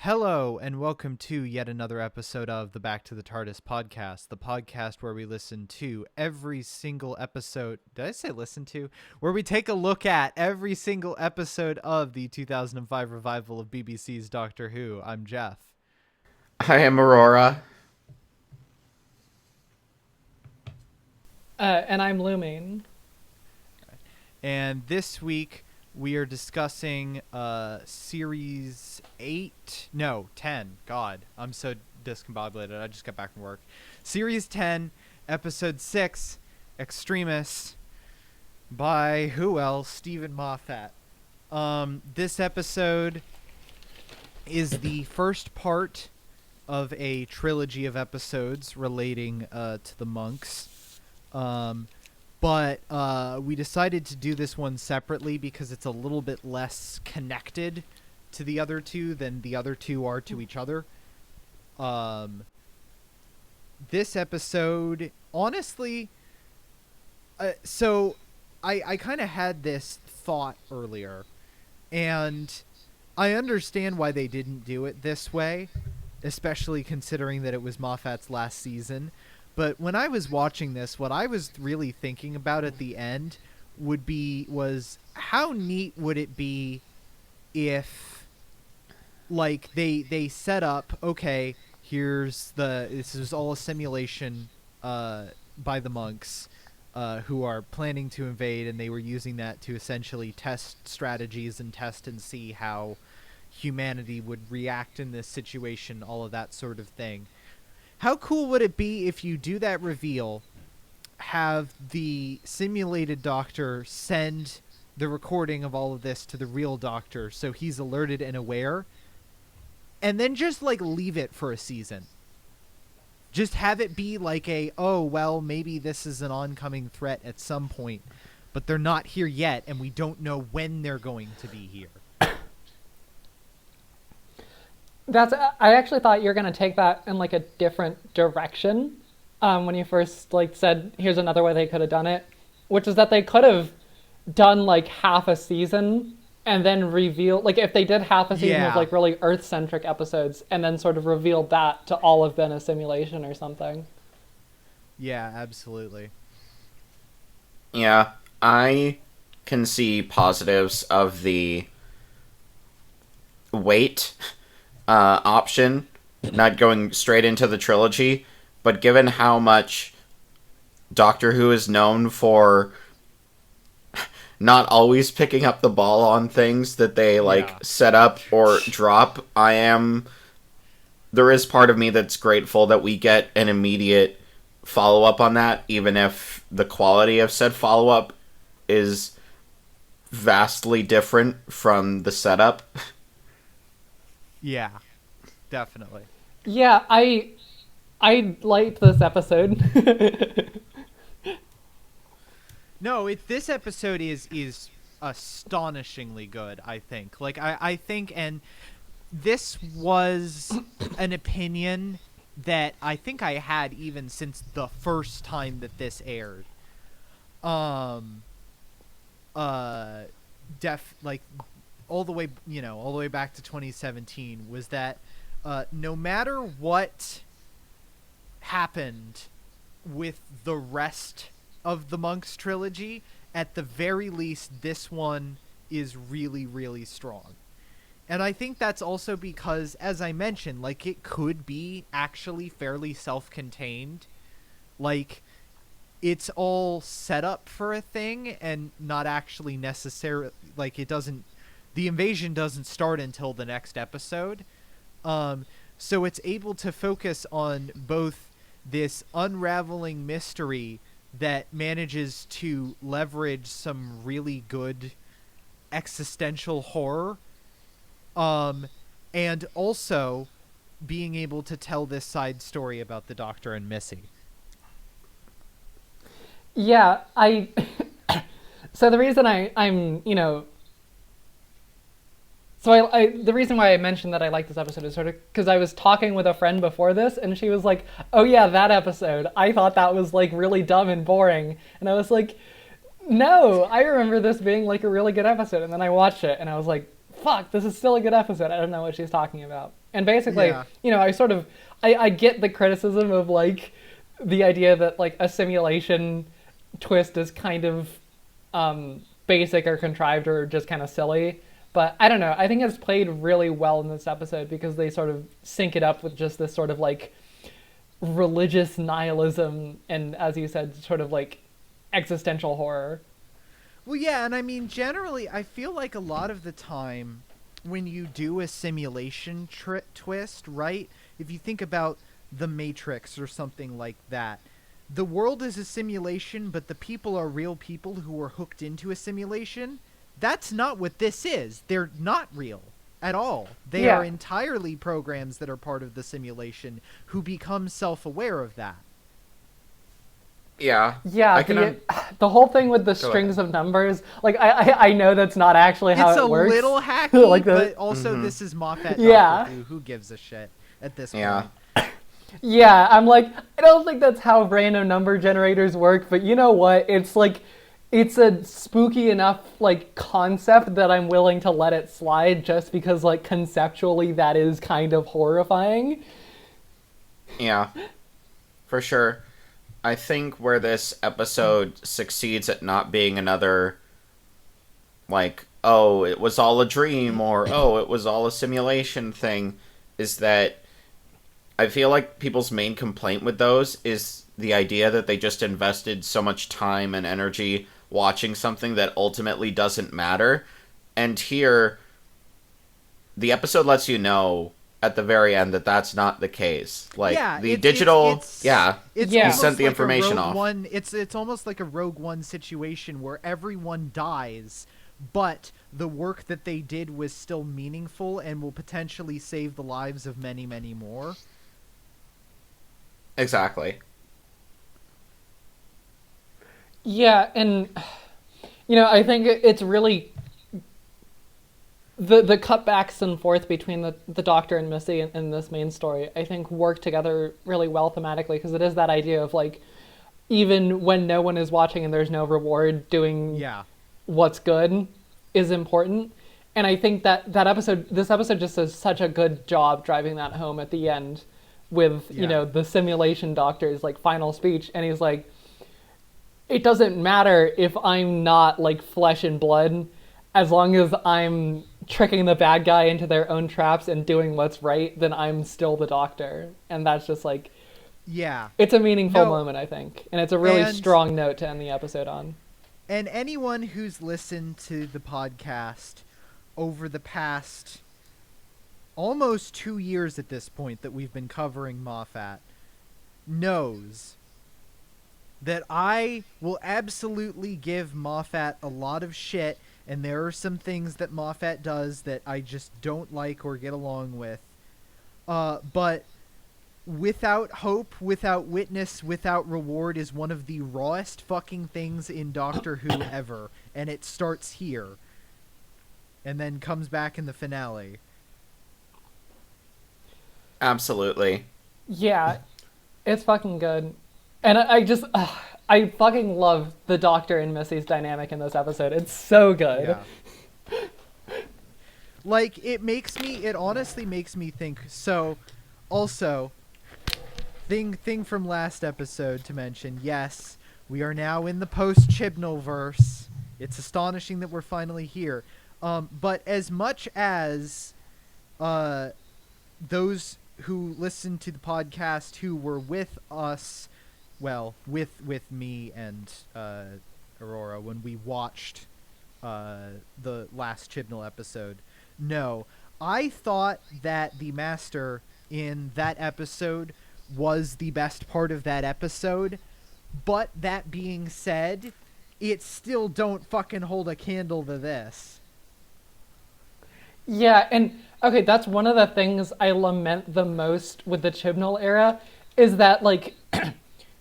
Hello, and welcome to yet another episode of the Back to the TARDIS podcast, the podcast where we listen to every single episode. Did I say listen to? Where we take a look at every single episode of the 2005 revival of BBC's Doctor Who. I'm Jeff. I am Aurora. And I'm Lumine. And this week we are discussing series 10. God, I'm so discombobulated. I just got back from work. Series 10, episode 6, Extremis, by who else? Stephen Moffat. This episode is the first part of a trilogy of episodes relating to the monks. But we decided to do this one separately because it's a little bit less connected to the other two than the other two are to each other. This episode, honestly, so I kind of had this thought earlier, and I understand why they didn't do it this way, especially considering that it was Moffat's last season. But when I was watching this, what I was really thinking about at the end was how neat would it be if, like, they set up, okay, this is all a simulation by the monks who are planning to invade, and they were using that to essentially test strategies and test and see how humanity would react in this situation, all of that sort of thing. How cool would it be if you do that reveal, have the simulated doctor send the recording of all of this to the real doctor so he's alerted and aware, and then just, like, leave it for a season? Just have it be like maybe this is an oncoming threat at some point, but they're not here yet, and we don't know when they're going to be here. I actually thought you were going to take that in like a different direction when you first said here's another way they could have done it, which is that they could have done like half a season and then reveal, like, if they did half a season of like really Earth-centric episodes and then sort of revealed that to all have been a simulation or something. Yeah, absolutely. Yeah, I can see positives of the wait option, not going straight into the trilogy, but given how much Doctor Who is known for not always picking up the ball on things that they set up or drop, there is part of me that's grateful that we get an immediate follow-up on that, even if the quality of said follow-up is vastly different from the setup. Yeah, definitely. Yeah, I liked this episode. No, this episode is astonishingly good, I think. Like, I think, and this was an opinion that I think I had even since the first time that this aired. All the way back to 2017, was that no matter what happened with the rest of the Monks trilogy, at the very least this one is really, really strong. And I think that's also because, as I mentioned, like, it could be actually fairly self-contained. Like, it's all set up for a thing and not actually necessarily, like, the invasion doesn't start until the next episode. So it's able to focus on both this unraveling mystery that manages to leverage some really good existential horror, and also being able to tell this side story about the Doctor and Missy. Yeah, so the reason I'm the reason why I mentioned that I like this episode is sort of because I was talking with a friend before this, and she was like, oh yeah, that episode, I thought that was like really dumb and boring. And I was like, no, I remember this being like a really good episode. And then I watched it and I was like, fuck, this is still a good episode. I don't know what she's talking about. And basically, Yeah. I get the criticism of like the idea that like a simulation twist is kind of basic or contrived or just kind of silly. But I don't know. I think it's played really well in this episode because they sort of sync it up with just this sort of like religious nihilism and, as you said, sort of like existential horror. Well, yeah, and I mean, generally, I feel like a lot of the time when you do a simulation twist, right? If you think about The Matrix or something like that, the world is a simulation, but the people are real people who are hooked into a simulation. That's not what this is. They're not real at all. They are entirely programs that are part of the simulation who become self-aware of that. Yeah. Yeah, the whole thing with the strings of numbers, like I know that's not actually how it works. It's a little hacky, like but also this is Moffat. Yeah. Doctor Who gives a shit at this Yeah. point. Yeah, I'm like, I don't think that's how random number generators work, but you know what? It's like, it's a spooky enough like concept that I'm willing to let it slide just because like conceptually that is kind of horrifying. Yeah. For sure. I think where this episode succeeds at not being another, like, oh, it was all a dream, or, oh, it was all a simulation thing, is that I feel like people's main complaint with those is the idea that they just invested so much time and energy watching something that ultimately doesn't matter. And here, the episode lets you know at the very end that that's not the case. Like, yeah, the digital... It's he sent the like information off. It's almost like a Rogue One situation where everyone dies, but the work that they did was still meaningful and will potentially save the lives of many, many more. Exactly. Yeah, and I think it's really the cutbacks and forth between the Doctor and Missy in this main story, I think work together really well thematically, because it is that idea of like, even when no one is watching and there's no reward, doing what's good is important. And I think that this episode just does such a good job driving that home at the end with, the simulation doctor's like final speech. And he's like, it doesn't matter if I'm not like flesh and blood, as long as I'm tricking the bad guy into their own traps and doing what's right, then I'm still the Doctor. And that's just like, it's a meaningful moment, I think. And it's a really strong note to end the episode on. And anyone who's listened to the podcast over the past almost 2 years at this point that we've been covering Moffat knows that I will absolutely give Moffat a lot of shit, and there are some things that Moffat does that I just don't like or get along with. But without hope, without witness, without reward is one of the rawest fucking things in Doctor Who ever. And it starts here. And then comes back in the finale. Absolutely. Yeah, it's fucking good. And I fucking love the Doctor and Missy's dynamic in this episode. It's so good. Yeah. Like, it honestly makes me think. So, also, thing from last episode to mention, yes, we are now in the post-Chibnall-verse. It's astonishing that we're finally here. But as much as those who listened to the podcast who were with us, well, with me and Aurora when we watched the last Chibnall episode, no, I thought that the Master in that episode was the best part of that episode, but that being said, it still don't fucking hold a candle to this. Yeah, and okay, that's one of the things I lament the most with the Chibnall era, is that like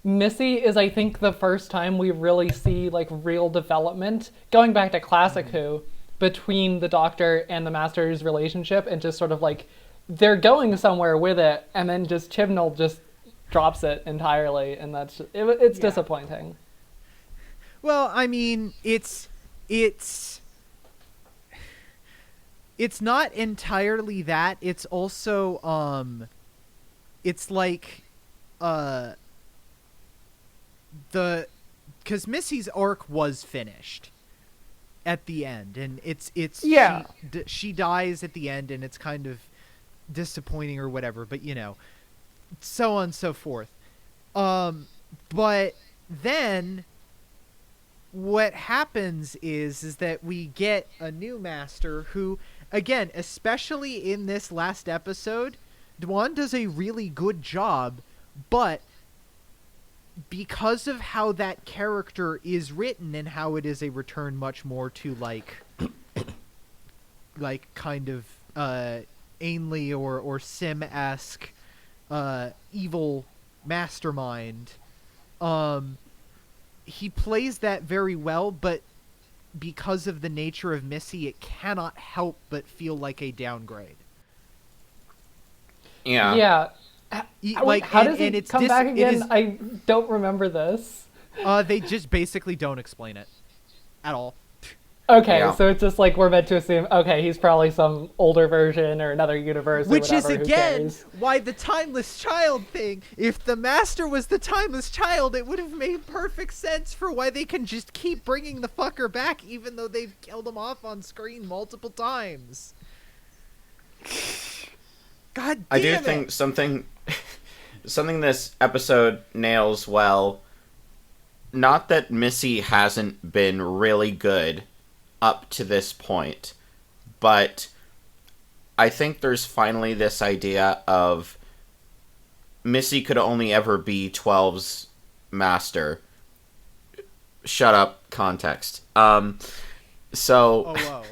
Missy is, I think, the first time we really see like real development, going back to classic Who, between the Doctor and the Master's relationship, and just sort of like they're going somewhere with it, and then just Chibnall just drops it entirely, and it's disappointing. it's not entirely that. It's also it's like the because Missy's arc was finished at the end, and it's Yeah. she dies at the end, and it's kind of disappointing or whatever, but so on and so forth. But then what happens is that we get a new master who, again, especially in this last episode, Dwan does a really good job, but because of how that character is written and how it is a return much more to like kind of Ainley or Sim-esque evil mastermind, he plays that very well, but because of the nature of Missy, it cannot help but feel like a downgrade. Yeah. Yeah. How does he it's come back again? It is, I don't remember this. they just basically don't explain it at all. Okay, Yeah. so it's just like we're meant to assume, okay, he's probably some older version or another universe or Which whatever, is, who again, cares? why the timeless child thing. If the master was the timeless child, it would have made perfect sense for why they can just keep bringing the fucker back even though they've killed him off on screen multiple times. God damn I do it. think something this episode nails well. Not that Missy hasn't been really good up to this point, but I think there's finally this idea of Missy could only ever be 12's master. Shut up, context. Oh, whoa.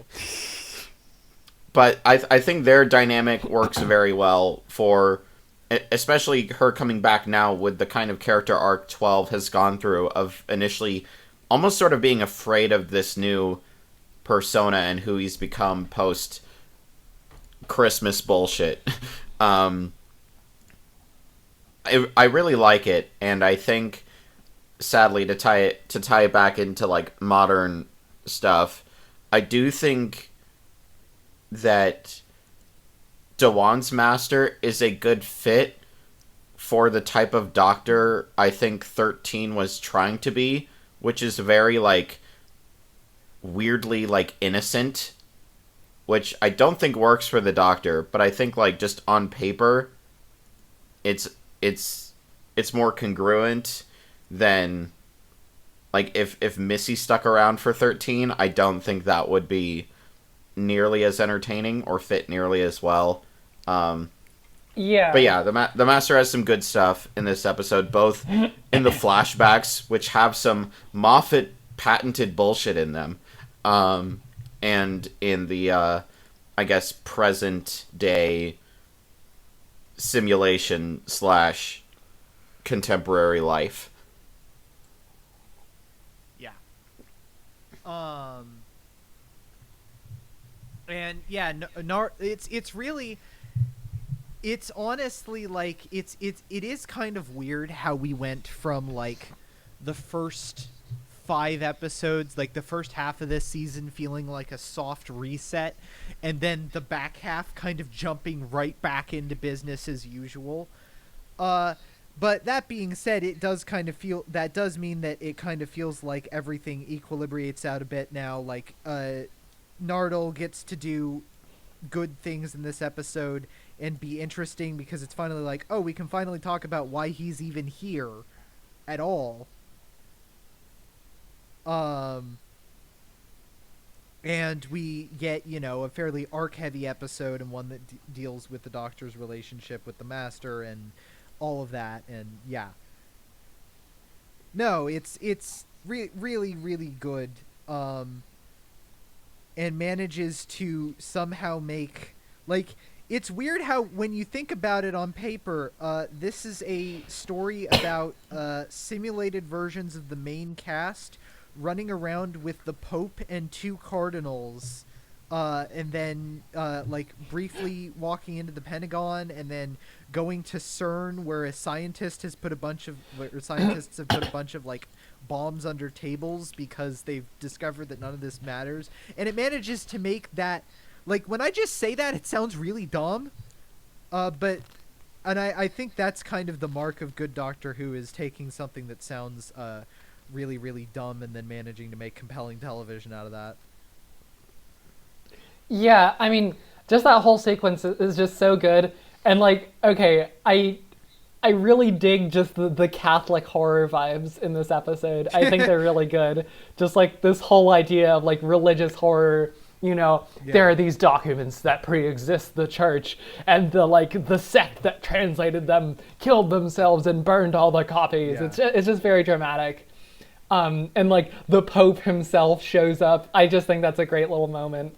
But I think their dynamic works very well for, especially her coming back now with the kind of character arc 12 has gone through of initially almost sort of being afraid of this new persona and who he's become post Christmas bullshit. I really like it, and I think, sadly, to tie it back into like modern stuff, I do think that Dewan's master is a good fit for the type of doctor I think 13 was trying to be, which is very like weirdly like innocent, which I don't think works for the doctor, but I think like just on paper it's more congruent than like if Missy stuck around for 13, I don't think that would be nearly as entertaining or fit nearly as well. Yeah. But yeah, the Master has some good stuff in this episode, both in the flashbacks, which have some Moffat patented bullshit in them, and in the, I guess, present day simulation / contemporary life. Yeah. And yeah, it's really, it's honestly like it is kind of weird how we went from like the first 5 episodes, like the first half of this season feeling like a soft reset, and then the back half kind of jumping right back into business as usual. But that being said, it does kind of feel, that does mean that it kind of feels like everything equilibrates out a bit now. Like, Nardole gets to do good things in this episode and be interesting because it's finally like, oh, we can finally talk about why he's even here at all. And we get, a fairly arc-heavy episode and one that deals with the Doctor's relationship with the Master and all of that, and yeah. No, it's really, really good, and manages to somehow make, like, it's weird how when you think about it on paper, this is a story about simulated versions of the main cast running around with the Pope and 2 cardinals, and then like briefly walking into the Pentagon, and then going to CERN where scientists have put a bunch of like bombs under tables because they've discovered that none of this matters, and it manages to make that Like, when I just say that, it sounds really dumb. But I think that's kind of the mark of good Doctor Who, is taking something that sounds really, really dumb and then managing to make compelling television out of that. Yeah, I mean, just that whole sequence is just so good. And like, okay, I really dig just the Catholic horror vibes in this episode. I think they're really good. Just like this whole idea of like religious horror, you know, there are these documents that pre-exist the church, and the sect that translated them killed themselves and burned all the copies. Yeah. It's just very dramatic. And like the Pope himself shows up. I just think that's a great little moment.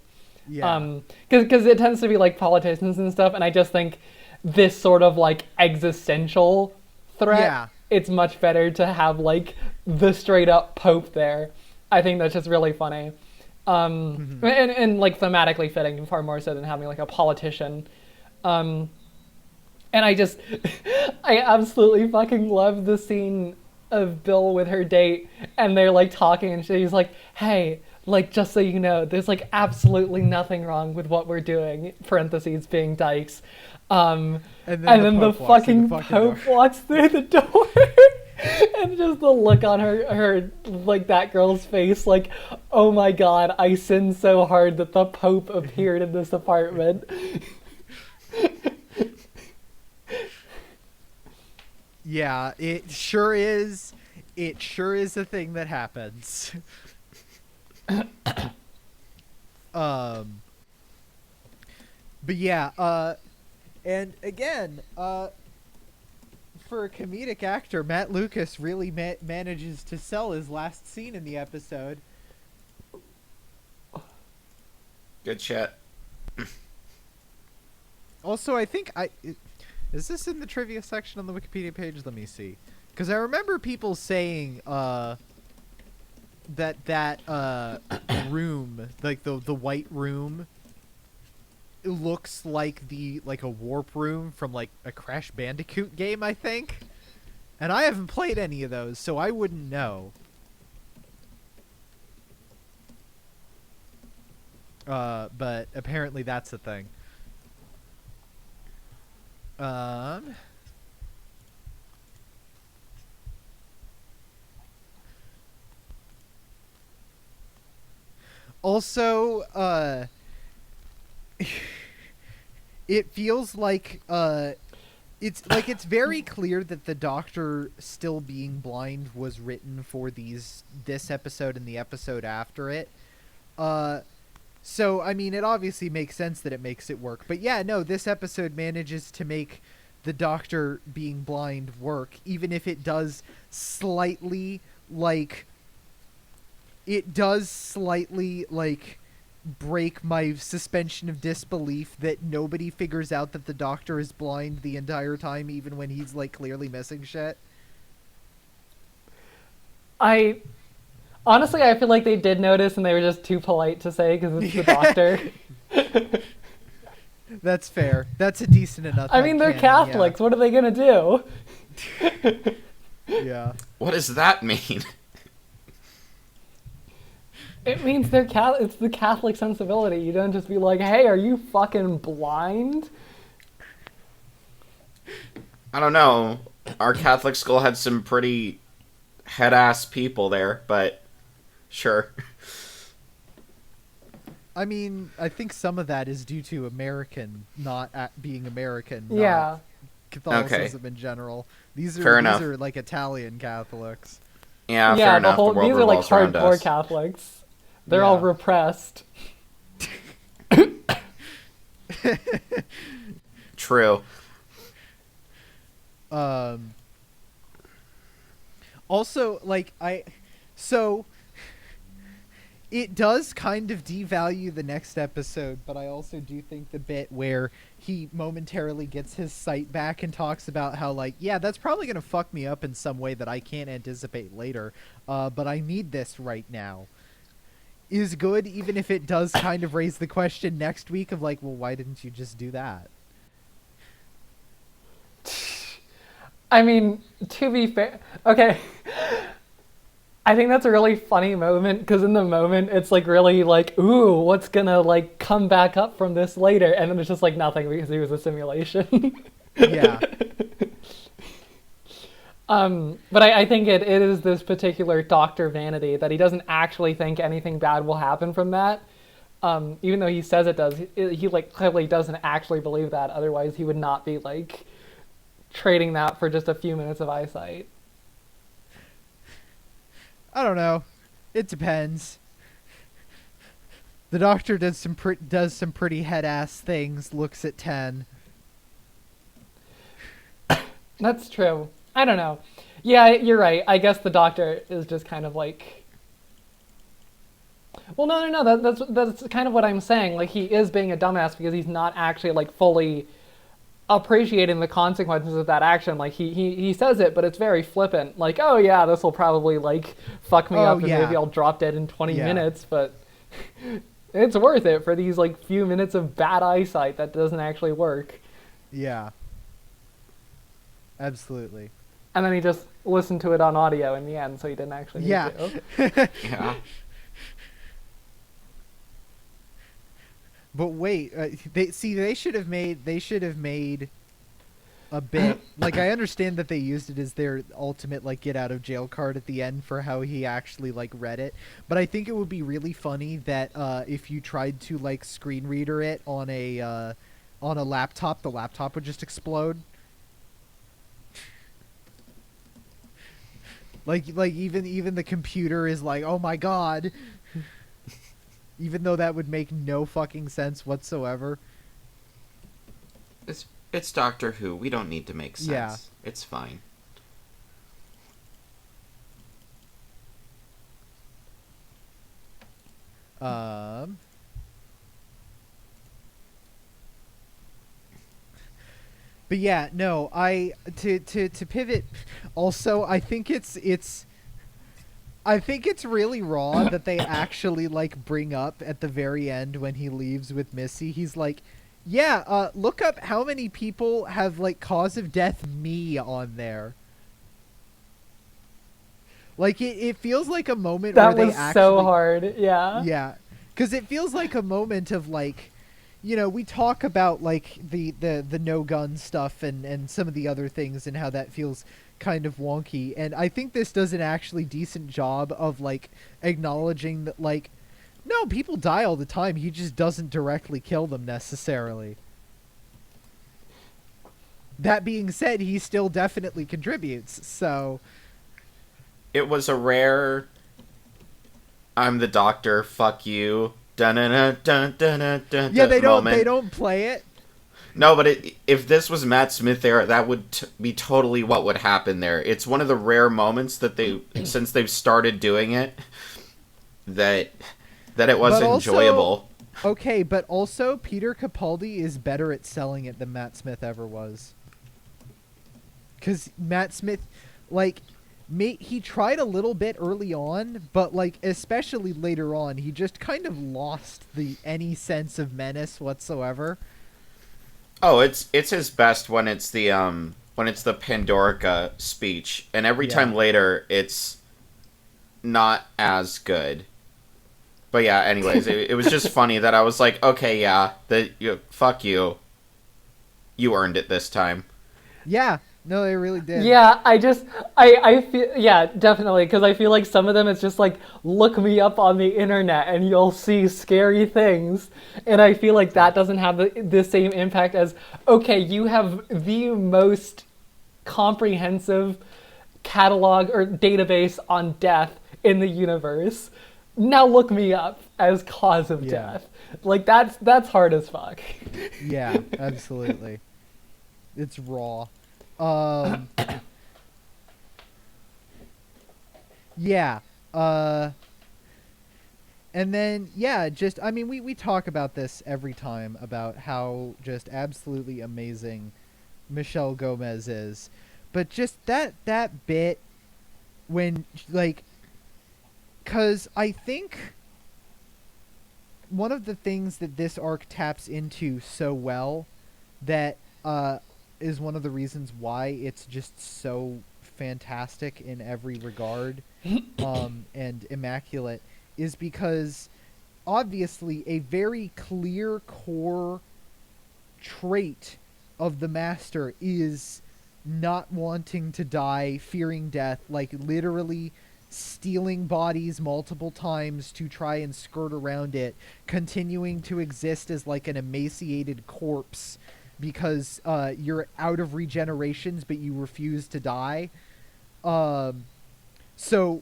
Yeah. Because it tends to be like politicians and stuff, and I just think this sort of like existential threat, Yeah. it's much better to have like the straight up Pope there. I think that's just really funny. And like thematically fitting far more so than having like a politician. And I just, I absolutely fucking love the scene of Bill with her date, and they're like talking, and she's like, hey, like, just so you know, there's like absolutely nothing wrong with what we're doing, parentheses being dykes. And then the fucking Pope walks through the door. And just the look on her like that girl's face, like, oh my god, I sinned so hard that the Pope appeared in this apartment. Yeah, it sure is. It sure is a thing that happens. But yeah, and again, for a comedic actor, Matt Lucas really manages to sell his last scene in the episode. Good shit. Also, I think is this in the trivia section on the Wikipedia page? Let me see, because I remember people saying that room, like the white room, it looks like a warp room from like a Crash Bandicoot game, I think. And I haven't played any of those, so I wouldn't know. But apparently that's a thing. Also, it feels like it's very clear that the Doctor still being blind was written for this episode and the episode after it. So I mean, it obviously makes sense that it makes it work. But yeah, no, this episode manages to make the Doctor being blind work, even if it does slightly like break my suspension of disbelief that nobody figures out that the Doctor is blind the entire time, even when he's like clearly missing shit. Honestly, I feel like they did notice and they were just too polite to say because it's the Doctor. That's fair. That's a decent enough. I mean, they're Catholics. Yeah. What are they gonna do? Yeah. What does that mean? It means they're it's the Catholic sensibility. You don't just be like, hey, are you fucking blind? I don't know. Our Catholic school had some pretty head-ass people there, but sure. I mean, I think some of that is due to American not being American. Not yeah. Catholicism in general. These fair enough. Are like Italian Catholics. Yeah, fair enough. The world these are like hardcore us. Catholics. They're all repressed. True. Also, like, it does kind of devalue the next episode, but I also do think the bit where he momentarily gets his sight back and talks about how, like, yeah, that's probably going to fuck me up in some way that I can't anticipate later, but I need this right now, is good, even if it does kind of raise the question next week of, like, well, why didn't you just do that? I mean, to be fair, okay. I think that's a really funny moment because in the moment it's like really like, ooh, what's gonna like come back up from this later? And then it's just like nothing because he was a simulation. Yeah. But I think it is this particular Dr. Vanity that he doesn't actually think anything bad will happen from that. Even though he says it does, he like clearly doesn't actually believe that. Otherwise, he would not be like trading that for just a few minutes of eyesight. I don't know. It depends. The Doctor does some pretty head ass things. Looks at 10. That's true. I don't know. Yeah, you're right. I guess the Doctor is just kind of like. Well, no. That's kind of what I'm saying. Like he is being a dumbass because he's not actually like fully appreciating the consequences of that action. Like he says it, but it's very flippant. Like, oh yeah, this will probably like fuck me up and yeah. maybe I'll drop dead in 20 Yeah. minutes, but it's worth it for these like few minutes of bad eyesight that doesn't actually work. Yeah. Absolutely. And then he just listened to it on audio in the end, so he didn't actually need Yeah. to. Yeah. But wait, they should have made a bit. Like I understand that they used it as their ultimate like get out of jail card at the end for how he actually like read it. But I think it would be really funny that if you tried to like screen reader it on a laptop, the laptop would just explode. Like even the computer is like, oh my god. Even though that would make no fucking sense whatsoever. It's Doctor Who. We don't need to make sense. Yeah. It's fine. But yeah, no, to pivot. Also, I think it's really raw that they actually like bring up at the very end when he leaves with Missy. He's like, "Yeah, look up how many people have like cause of death me on there." Like it feels like a moment That where was they actually so hard. Yeah. Yeah, because it feels like a moment of like, you know, we talk about like the no gun stuff and some of the other things and how that feels kind of wonky, and I think this does an actually decent job of like acknowledging that like, no, people die all the time, he just doesn't directly kill them necessarily. That being said, he still definitely contributes, so It was a rare I'm the Doctor, fuck you. yeah, they don't play it. No, but if this was Matt Smith era, that would be totally what would happen there. It's one of the rare moments that since they've started doing it, that it was enjoyable. Okay, but also Peter Capaldi is better at selling it than Matt Smith ever was. Because Matt Smith, like, he tried a little bit early on, but like especially later on, he just kind of lost any sense of menace whatsoever. Oh, it's his best when it's the Pandorica speech, and every time later it's not as good. But yeah, anyways, it was just funny that I was like, okay, yeah, fuck you. You earned it this time. Yeah, no, they really did. Yeah, I feel, yeah, definitely, because I feel like some of them it's just like, look me up on the internet and you'll see scary things, and I feel like that doesn't have the same impact as, okay, you have the most comprehensive catalog or database on death in the universe. Now look me up as cause of death. Like, that's hard as fuck. Yeah, absolutely. It's raw. Yeah. And then, yeah, just, I mean, we talk about this every time about how just absolutely amazing Michelle Gomez is. But just that bit when, like, because I think one of the things that this arc taps into so well that is one of the reasons why it's just so fantastic in every regard, and immaculate, is because obviously a very clear core trait of the Master is not wanting to die, fearing death, like literally stealing bodies multiple times to try and skirt around it, continuing to exist as like an emaciated corpse because you're out of regenerations but you refuse to die. So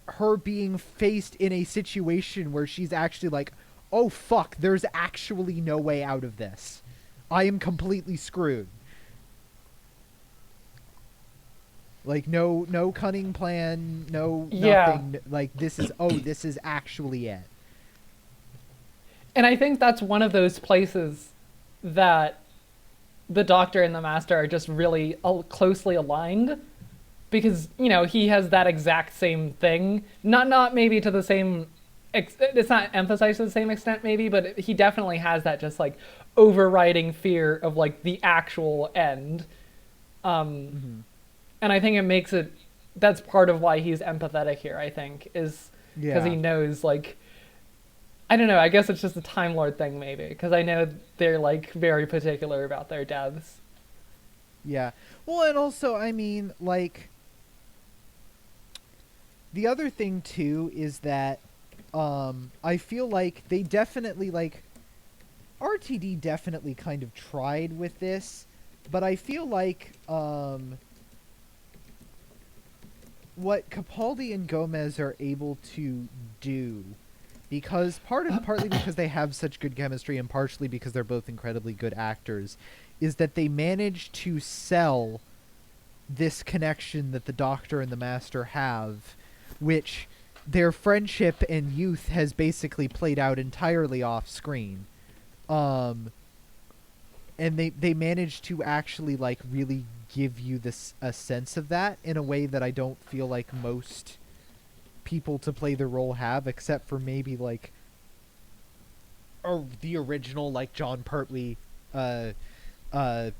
her being faced in a situation where she's actually like, oh fuck, there's actually no way out of this. I am completely screwed. Like no cunning plan, no Yeah. nothing. Like this is actually it. And I think that's one of those places that the Doctor and the Master are just really closely aligned, because he has that exact same thing. Not maybe to the same. It's not emphasized to the same extent, maybe, but he definitely has that just like overriding fear of like the actual end. And I think it makes it. That's part of why he's empathetic here. I think is because he knows like. I don't know. I guess it's just a Time Lord thing, maybe, because I know they're like very particular about their deaths. Yeah. Well, and also, I mean, like, the other thing too is that I feel like they definitely like RTD definitely kind of tried with this, but I feel like what Capaldi and Gomez are able to do, because partly because they have such good chemistry and partially because they're both incredibly good actors, is that they manage to sell this connection that the Doctor and the Master have, which their friendship and youth has basically played out entirely off screen. And they manage to actually like really give you a sense of that in a way that I don't feel like most people to play the role have, except for maybe like the original like John Pertwee, Roger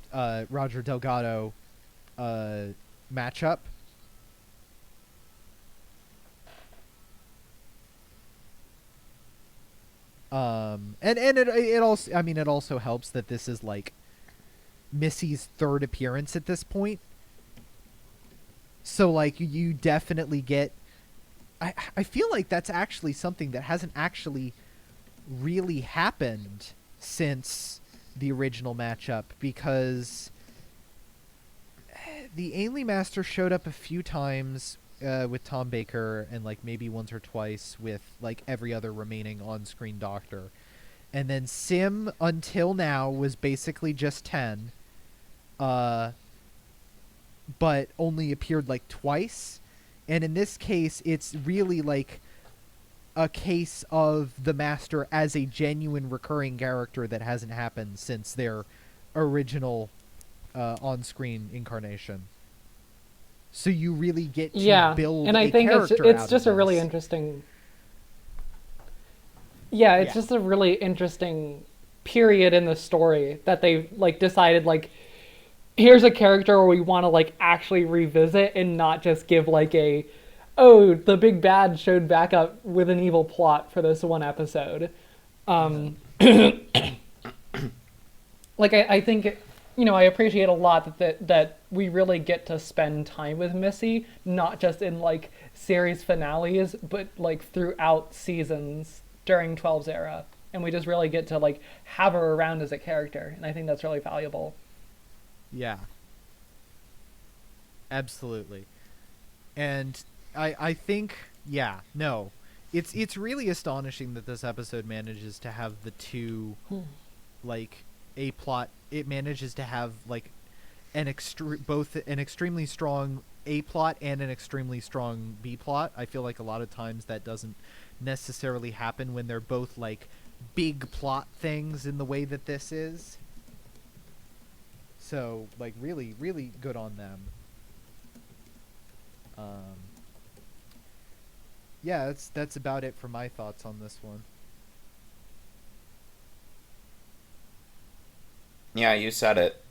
Delgado matchup. And it also, I mean, it also helps that this is like Missy's third appearance at this point. So like you definitely get. I feel like that's actually something that hasn't actually really happened since the original matchup, because the Ainley Master showed up a few times with Tom Baker and like maybe once or twice with like every other remaining on-screen Doctor. And then Sim until now was basically just 10, but only appeared like twice. And in this case, it's really like a case of the Master as a genuine recurring character that hasn't happened since their original on-screen incarnation. So you really get to build and I a think character it's out just of a really this. interesting. Yeah, it's just a really interesting period in the story that they like decided like, here's a character where we want to like actually revisit and not just give like the big bad showed back up with an evil plot for this one episode. Like I think I appreciate a lot that we really get to spend time with Missy, not just in like series finales, but like throughout seasons during 12's era, and we just really get to like have her around as a character, and I think that's really valuable. Yeah. Absolutely. And I think, yeah, no. It's really astonishing that this episode manages to have the two, like, a plot. It manages to have, like, both an extremely strong A plot and an extremely strong B plot. I feel like a lot of times that doesn't necessarily happen when they're both, like, big plot things in the way that this is. So, like, really, really good on them. Yeah, that's about it for my thoughts on this one. Yeah, you said it.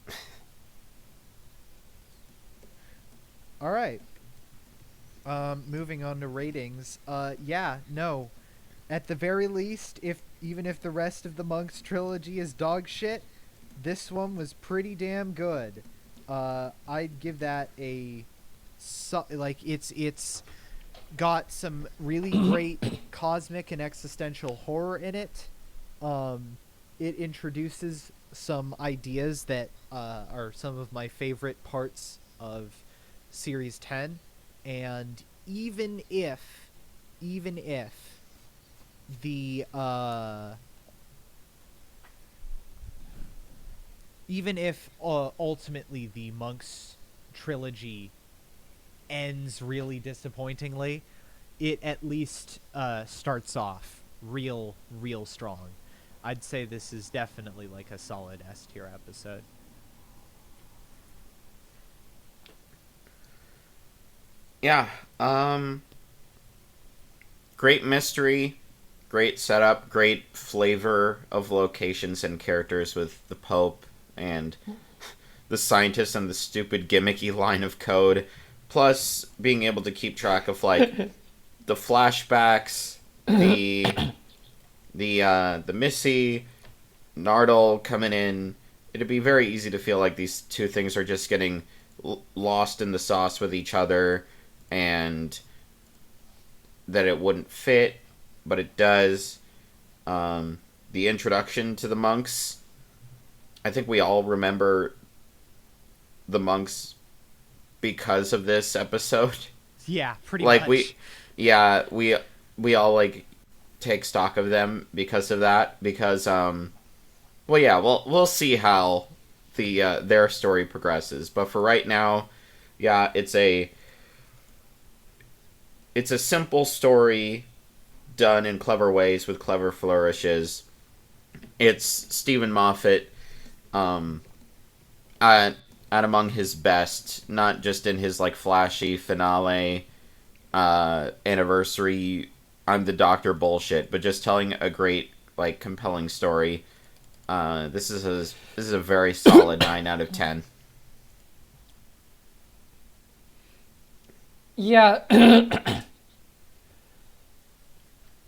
All right. Moving on to ratings. Yeah, no. At the very least, even if the rest of the Monks trilogy is dog shit, this one was pretty damn good. I'd give that it's got some really great cosmic and existential horror in it. It introduces some ideas that are some of my favorite parts of Series 10, and even if the ultimately the Monks trilogy ends really disappointingly, it at least starts off real strong. I'd say this is definitely like a solid S tier episode. Yeah. Great mystery, great setup, great flavor of locations and characters with the Pope and the scientist and the stupid gimmicky line of code. Plus, being able to keep track of like the flashbacks, the Missy, Nardole coming in. It'd be very easy to feel like these two things are just getting lost in the sauce with each other, and that it wouldn't fit, but it does. The introduction to the monks. I think we all remember the monks because of this episode. Yeah, pretty like much. we all like take stock of them because of that. Because we'll see how the their story progresses. But for right now, yeah, it's a simple story done in clever ways with clever flourishes. It's Stephen Moffat at among his best, not just in his like flashy finale anniversary I'm the Doctor bullshit, but just telling a great like compelling story. This is a very solid 9 out of 10. Yeah.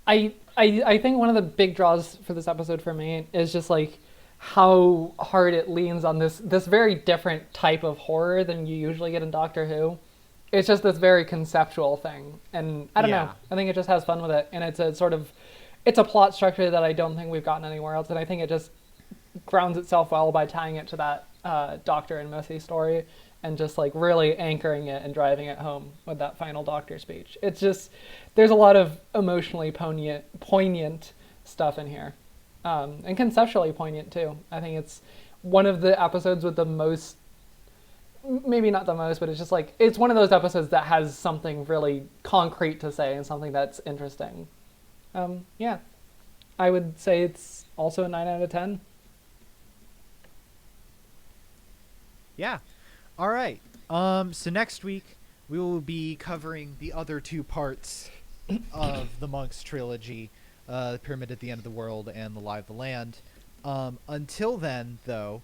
I think one of the big draws for this episode for me is just like how hard it leans on this very different type of horror than you usually get in Doctor Who. It's just this very conceptual thing, and I don't know. I think it just has fun with it, and it's a plot structure that I don't think we've gotten anywhere else, and I think it just grounds itself well by tying it to that Doctor and Missy story, and just like really anchoring it and driving it home with that final Doctor speech. It's just, there's a lot of emotionally poignant stuff in here, and conceptually poignant too. I think it's one of the episodes with the most, maybe not the most, but it's just like, it's one of those episodes that has something really concrete to say and something that's interesting. Yeah, I would say it's also a 9 out of 10. Yeah. All right. So next week we will be covering the other two parts of the Monks trilogy, the Pyramid at the End of the World and the Lie of the Land. Until then, though,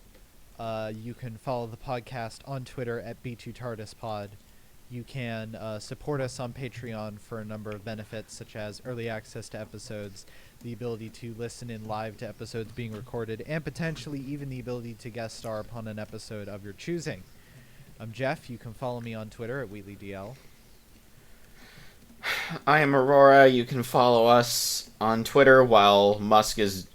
you can follow the podcast on Twitter at B2TARDISPod. You can support us on Patreon for a number of benefits, such as early access to episodes, the ability to listen in live to episodes being recorded, and potentially even the ability to guest star upon an episode of your choosing. I'm Jeff. You can follow me on Twitter at WheatleyDL. I am Aurora. You can follow us on Twitter while Musk is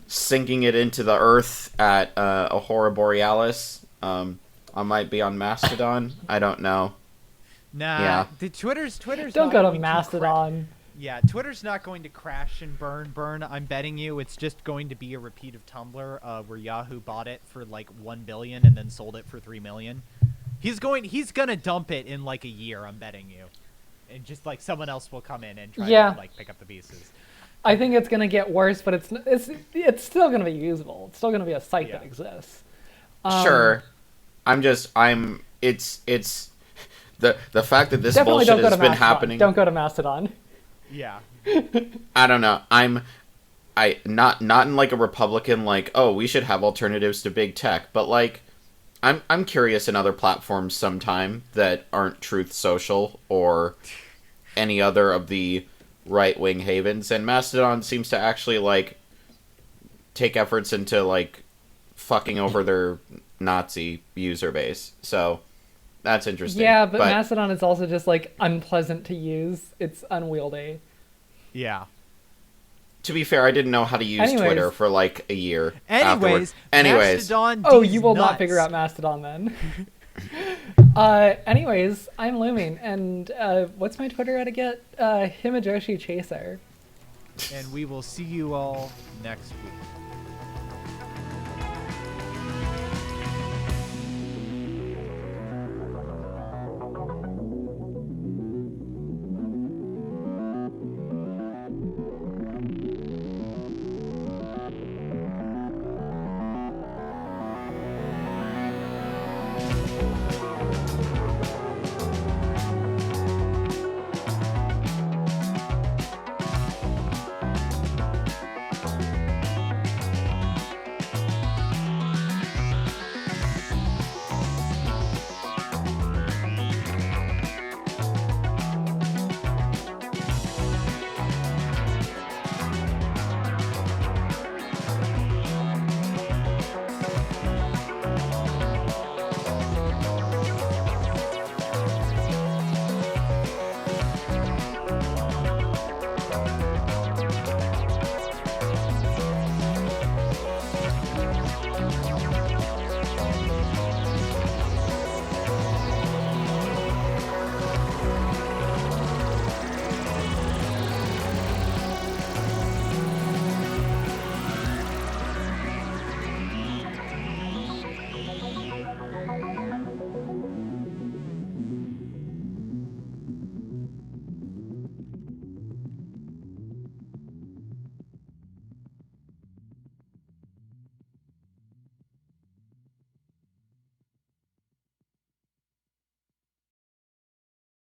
sinking it into the earth at Aurora Borealis. I might be on Mastodon. I don't know. Nah, yeah. The Twitter's Don't not go to going Mastodon. Yeah, Twitter's not going to crash and burn. I'm betting you it's just going to be a repeat of Tumblr, where Yahoo bought it for like $1 billion and then sold it for $3 million. He's gonna dump it in like a year. I'm betting you, and just like someone else will come in and try to like pick up the pieces. I think it's gonna get worse, but it's still gonna be usable. It's still gonna be a site that exists. Sure, it's the fact that this bullshit has been happening. Don't go to Mastodon. Yeah. I don't know. Not in like a Republican like, oh, we should have alternatives to big tech, but like I'm curious in other platforms sometime that aren't Truth Social or any other of the right wing havens, and Mastodon seems to actually like take efforts into like fucking over their Nazi user base. So that's interesting. Yeah, but Mastodon is also just like unpleasant to use. It's unwieldy. Yeah. To be fair, I didn't know how to use Twitter for like a year. Anyways, Mastodon. Oh, you will nuts. not figure out Mastodon then. Anyways, I'm Looming, and what's my Twitter at again? Himajoshi Chaser. And we will see you all next week.